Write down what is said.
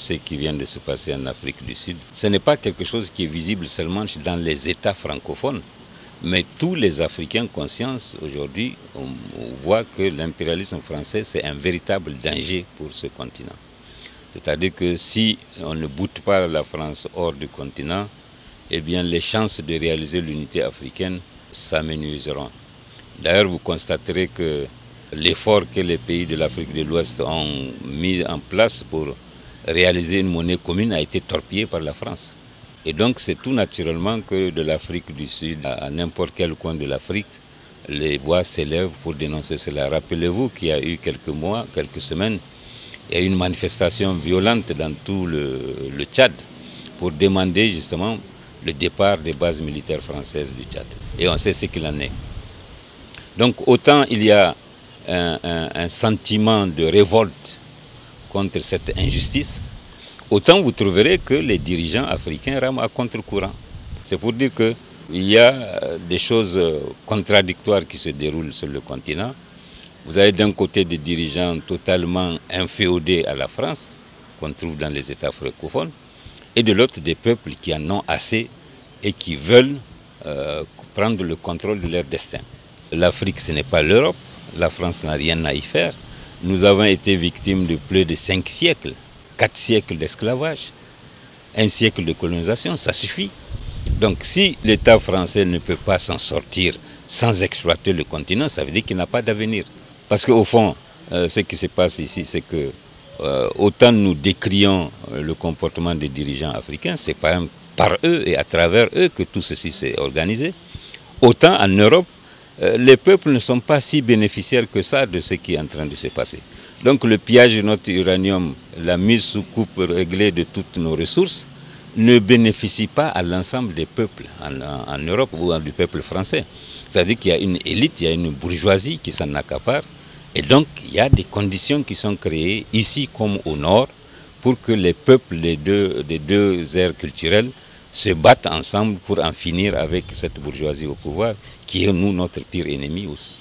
ce qui vient de se passer en Afrique du Sud, ce n'est pas quelque chose qui est visible seulement dans les États francophones, mais tous les Africains conscients aujourd'hui, on voit que l'impérialisme français, c'est un véritable danger pour ce continent. C'est-à-dire que si on ne boute pas la France hors du continent, eh bien les chances de réaliser l'unité africaine s'amenuiseront. D'ailleurs, vous constaterez que l'effort que les pays de l'Afrique de l'Ouest ont mis en place pour réaliser une monnaie commune a été torpillé par la France. Et donc c'est tout naturellement que de l'Afrique du Sud à n'importe quel coin de l'Afrique, les voix s'élèvent pour dénoncer cela. Rappelez-vous qu'il y a eu quelques mois, quelques semaines, il y a eu une manifestation violente dans tout le Tchad pour demander justement le départ des bases militaires françaises du Tchad. Et on sait ce qu'il en est. Donc autant il y a un sentiment de révolte contre cette injustice, autant vous trouverez que les dirigeants africains rament à contre-courant. C'est pour dire qu'il y a des choses contradictoires qui se déroulent sur le continent. Vous avez d'un côté des dirigeants totalement inféodés à la France, qu'on trouve dans les États francophones, et de l'autre des peuples qui en ont assez et qui veulent prendre le contrôle de leur destin. L'Afrique, ce n'est pas l'Europe. La France n'a rien à y faire. Nous avons été victimes de plus de 5 siècles, 4 siècles d'esclavage, 1 siècle de colonisation, ça suffit. Donc si l'État français ne peut pas s'en sortir sans exploiter le continent, ça veut dire qu'il n'a pas d'avenir. Parce qu'au fond, ce qui se passe ici, c'est que autant nous décrions le comportement des dirigeants africains, c'est par eux et à travers eux que tout ceci s'est organisé. Autant en Europe, les peuples ne sont pas si bénéficiaires que ça de ce qui est en train de se passer. Donc le pillage de notre uranium, la mise sous coupe réglée de toutes nos ressources, ne bénéficie pas à l'ensemble des peuples en Europe ou du peuple français. C'est-à-dire qu'il y a une élite, il y a une bourgeoisie qui s'en accapare. Et donc il y a des conditions qui sont créées ici comme au nord pour que les peuples des deux aires culturelles se battent ensemble pour en finir avec cette bourgeoisie au pouvoir, qui est nous notre pire ennemi aussi.